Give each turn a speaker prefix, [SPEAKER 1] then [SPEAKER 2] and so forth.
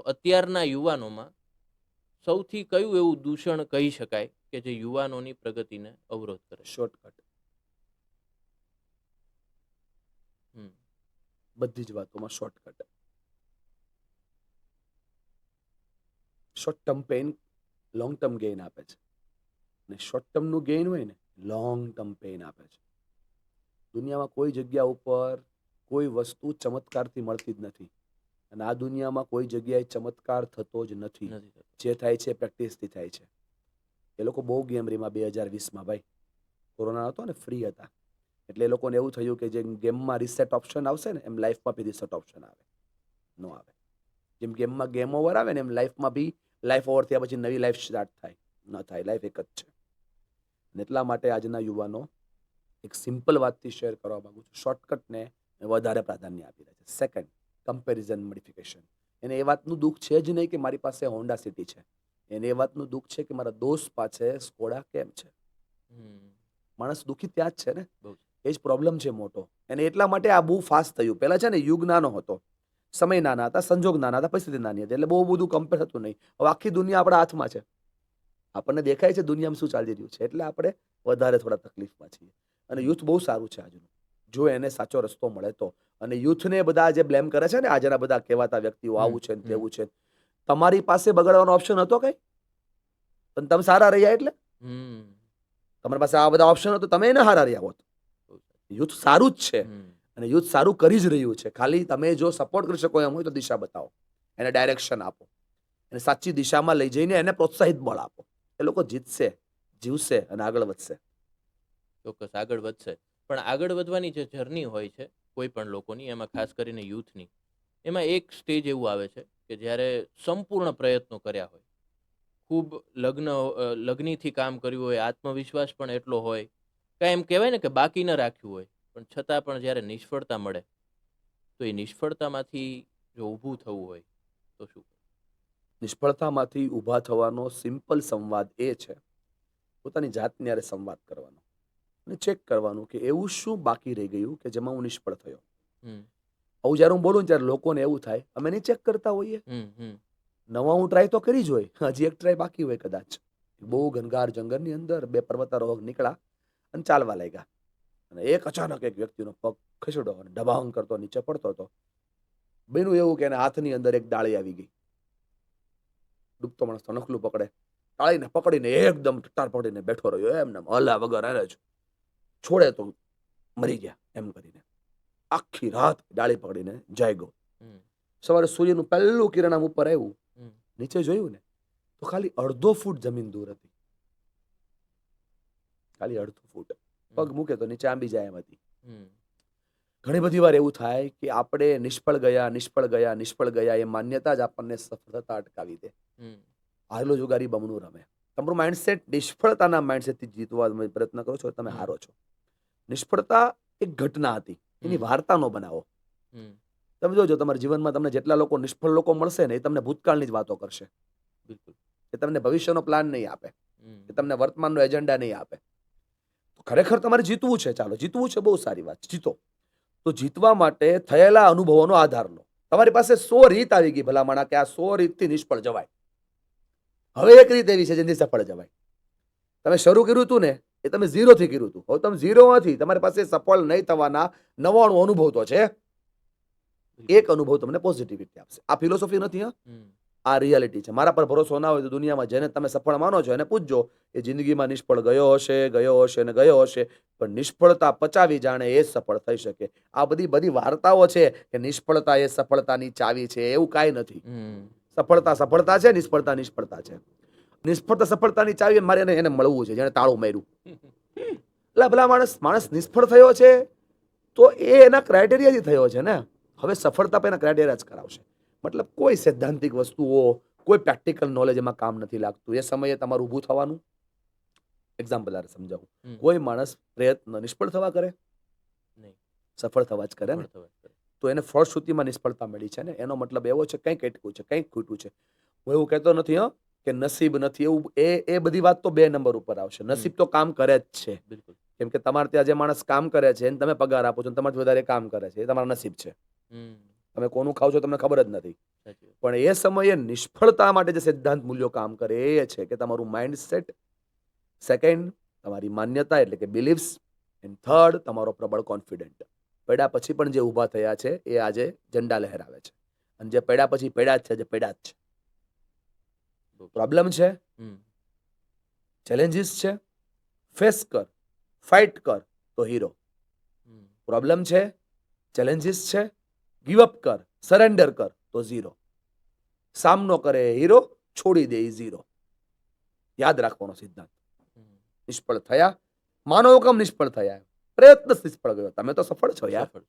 [SPEAKER 1] અત્યારના યુવાનોમાં સૌથી કયું એવું દૂષણ કહી શકાય કે જે યુવાનોની પ્રગતિને અવરોધ કરે?
[SPEAKER 2] શોર્ટકટ.
[SPEAKER 1] હમ.
[SPEAKER 2] બધી જ વાતોમાં shortcut. Short term pain long term gain આપે છે, અને શોર્ટ ટર્મનું ગેઇન હોય ને લોંગ ટર્મ પેઇન આપે છે. દુનિયામાં કોઈ જગ્યા ઉપર કોઈ વસ્તુ ચમત્કારથી મળતી જ નથી, અને આ દુનિયામાં કોઈ જગ્યાએ ચમત્કાર થતો જ નથી.
[SPEAKER 1] નથી થતો.
[SPEAKER 2] જે થાય છે પ્રેક્ટિસથી થાય છે. એ લોકો બહુ ગેમ રીમાં 2020માં ભાઈ. કોરોના હતો ને, ફ્રી હતા, એટલે એ લોકોને એવું થયું કે જેમ ગેમમાં રિસેટ ઓપ્શન આવશે ને, એમ લાઈફમાં બી રિસેટ ઓપ્શન આવે ન આવે. જેમ ગેમમાં ગેમ ઓવર આવે ને, એમ લાઈફમાં બી લાઈફ ઓવર થયા પછી નવી લાઈફ સ્ટાર્ટ થાય ન થાય. લાઈફ એક જ છે. અને એટલા માટે આજના યુવાનો એક સિમ્પલ વાતથી શેર કરવા માંગુ છું. શોર્ટકટને વધારે પ્રાધાન્ય આપી રહ્યા છે. Second, comparison modification. એને એ વાતનું દુઃખ છે જ નહીં કે મારી પાસે હોન્ડા સિટી છે, એને એ વાતનું દુઃખ છે કે મારા દોસ્ત પાસે સ્કોડા કેમ છે. માણસ દુઃખી ત્યાં જ છે ને. એ જ પ્રોબ્લેમ છે મોટો. અને એટલા માટે આ બહુ ફાસ્ટ થયું. પહેલા છે ને યુગ નાનો હતો, સમય નાના હતા, સંજોગ નાના હતા, પરિસ્થિતિ નાની હતી, એટલે બહુ બધું કમ્પેર થતું નહીં. હવે આખી દુનિયા આપણા હાથમાં છે, આપણને દેખાય છે દુનિયામાં શું ચાલી રહ્યું છે, એટલે આપણે વધારે થોડા તકલીફમાં છીએ. અને યુથ બહુ સારું છે આજનું, જો એને સાચો રસ્તો મળે તો. અને યુથને બધા જે બ્લેમ કરે છે ને આજના બધા કહેવાતા વ્યક્તિઓ, આવું છે ને તેવું છે, તમારી પાસે બગાડવાનો ઓપ્શન હતો કઈ? પણ તમે સારા રહ્યા એટલે તમારી પાસે આ બધા ઓપ્શન હતો, તમે એને હારા રહ્યા હોત. યુથ સારું જ છે, અને યુથ સારું કરી જ રહ્યું છે. ખાલી તમે જો સપોર્ટ કરી શકો એમ હોય તો દિશા બતાવો, એને ડાયરેક્શન આપો, એને સાચી દિશામાં લઈ જઈને એને પ્રોત્સાહિત બળ આપો. એ લોકો જીતશે, જીવશે અને આગળ વધશે.
[SPEAKER 1] ચોક્કસ આગળ વધશે. પણ આગળ વધવાની જે જર્ની હોય છે કોઈ પણ લોકોની, એમાં ખાસ કરીને યુથની, એમાં એક સ્ટેજ એવું આવે છે કે જ્યારે સંપૂર્ણ પ્રયત્નો કર્યા હોય, ખૂબ લગ્નથી કામ કર્યું હોય, આત્મવિશ્વાસ પણ એટલો હોય, કાંઈ એમ કહેવાય ને કે બાકી ન રાખ્યું હોય, પણ છતાં પણ જ્યારે નિષ્ફળતા મળે તો એ નિષ્ફળતામાંથી જો ઊભું થવું હોય તો શું?
[SPEAKER 2] નિષ્ફળતામાંથી ઊભા થવાનો સિમ્પલ સંવાદ એ છે, પોતાની જાતને યારે સંવાદ કરવાનો અને ચેક કરવાનું કે એવું શું બાકી રહી ગયું કે જેમાં હું નિષ્ફળ થયો. આવું જ્યારે હું બોલું ત્યારે લોકોને એવું થાય અમે નહીં ચેક કરતા હોઈએ. નવા હું ટ્રાય તો કરી જ હોય, હજી એક ટ્રાય બાકી હોય કદાચ. બહુ ઘનઘાર જંગલની અંદર બે પર્વતારોહક નીકળ્યા અને ચાલવા લાગ્યા, અને એક અચાનક એક વ્યક્તિનો પગ ખસેડો અને ડબાંગ કરતો નીચે પડતો હતો. બન્યું એવું કે એના હાથની અંદર એક ડાળી આવી ગઈ. ડૂબતો માણસ તો નખલું પકડે, ડાળીને પકડીને એકદમ ટટ્ટાર પડીને બેઠો રહ્યો, એમને હલા વગર એને જ છોડે તો મરી ગયા એમ કરીને. આખી રાત ડાળી પકડીને જાગ્યો. સવારે સૂર્યનું પહેલું કિરણ આમ ઉપર આવ્યું, નીચે જોયું ને તો ખાલી અડધો ફૂટ જમીન દૂર હતી. ખાલી અડધો ફૂટ. પગ મૂકે તો નીચે આંબી જાય એમ હતી. ઘણી બધી વાર એવું થાય કે આપણે નિષ્ફળ ગયા એ માન્યતા જ આપણને સફળતા અટકાવી દે. હારેલો જુગારી બમણું રમે. તમારું માઇન્ડસેટ નિષ્ફળતાના માઇન્ડસેટથી જીતવા પ્રયત્ન કરો છો, તમે હારો છો. નિષ્ફળતા એક ઘટના હતી, એની વાર્તા નો બનાવો. તમે જોજો તમારા જીવનમાં તમને જેટલા લોકો નિષ્ફળ લોકો મળશે ને, એ તમને ભૂતકાળની જ વાતો કરશે. બિલકુલ. એ તમને ભવિષ્યનો પ્લાન નહીં આપે, એ તમને વર્તમાનનો એજન્ડા નહીં આપે. ખરેખર તમારે જીતવું છે, ચાલો જીતવું છે, બહુ સારી વાત, જીતો. તો જીતવા માટે થયેલા અનુભવોનો આધાર લો. તમારી પાસે 100 રીત આવી ગઈ ભલામણા કે આ 100 રીતથી નિષ્ફળ જવાય. હવે એક રીત એવી છે જેથી સફળ જવાય. તમે શરૂ કર્યું હતું ને એ તમે 0 થી કર્યું હતું, હવે તમે 0 માંથી તમારી પાસે સફળ નહીં થવાના 99 અનુભવ તો છે. એક અનુભવ તમને પોઝિટિવિટી આપશે. આ ફિલોસોફી નથી, આ રિયાલિટી છે. મારા પર ભરોસો ના હોય તો દુનિયામાં જેને તમે સફળ માનો છો એને પૂછજો, એ જિંદગીમાં નિષ્ફળ ગયો હશે ને ગયો હશે, પણ નિષ્ફળતા પચાવી જાણે એ સફળ થઈ શકે. આ બધી વાર્તાઓ છે કે નિષ્ફળતા એ સફળતાની ચાવી છે, એવું કાંઈ નથી. સફળતા સફળતા છે, નિષ્ફળતા છે. નિષ્ફળતા સફળતાની ચાવી મારે એને મળવું છે, જેને તાળું માર્યું. એટલે ભલા માણસ નિષ્ફળ થયો છે તો એ એના ક્રાઇટેરિયાથી થયો છે ને. હવે સફળતા પણ એના ક્રાઇટેરિયા જ કરાવશે. મતલબ કોઈ સૈદ્ધાંતિક વસ્તુઓ, કોઈ પ્રેક્ટિકલ નોલેજ એમાં કામ નથી લાગતું. એ સમયે તમારું ઊભું થવાનું એક્ઝામ્પલ સમજાવું. કોઈ માણસ પ્રયત્ન નિષ્ફળ થવા કરે, સફળ થવા જ કરે ને. તો એને ફળશ્રુતિમાં નિષ્ફળતા મળી છે ને, એનો મતલબ એવો છે કંઈક અટક્યું છે, કંઈક ખૂટ્યું છે. હું એવું કહેતો નથી કે નસીબ નથી, એવું એ બધી વાત તો 2 નંબર ઉપર આવશે. નસીબ તો કામ કરે જ છે. બિલકુલ. કેમ કે તમારે ત્યાં જે માણસ કામ કરે છે એને તમે પગાર આપો છો, તમારાથી વધારે કામ કરે છે, એ તમારું નસીબ છે. તમે કોનું ખાવ છો તમને ખબર જ નથી.
[SPEAKER 1] સાચી વાત.
[SPEAKER 2] પણ એ સમયે નિષ્ફળતા માટે જે સિદ્ધાંત મૂલ્યો કામ કરે એ છે કે તમારું માઇન્ડસેટ, સેકન્ડ તમારી માન્યતા એટલે કે બિલીફ્સ, એન્ડ થર્ડ તમારો પ્રબળ કોન્ફિડન્ટ. પડ્યા પછી પણ જે ઊભા થયા છે એ આજે ઝંડા લહેરાવે છે, અને જે પડ્યા પછી પડ્યા જ છે, જે પડ્યા જ છે. પ્રોબ્લેમ છે,
[SPEAKER 1] હમ.
[SPEAKER 2] ચેલેન્જીસ છે, ફેસ કર, ફાઇટ કર તો હીરો.
[SPEAKER 1] હમ.
[SPEAKER 2] પ્રોબ્લેમ છે, ચેલેન્જીસ છે, ગીવ અપ કર, સરેન્ડર કર તો ઝીરો. સામનો કરે હીરો, છોડી દે ઝીરો. યાદ રાખવાનો સિદ્ધાંત.
[SPEAKER 1] હમ.
[SPEAKER 2] નિષ્ફળ થયા, માનો હુકમ નિષ્ફળ થયા, પ્રયત્ન નિષ્ફળ ગયો, તમે તો સફળ છો યાર.
[SPEAKER 1] સફળ.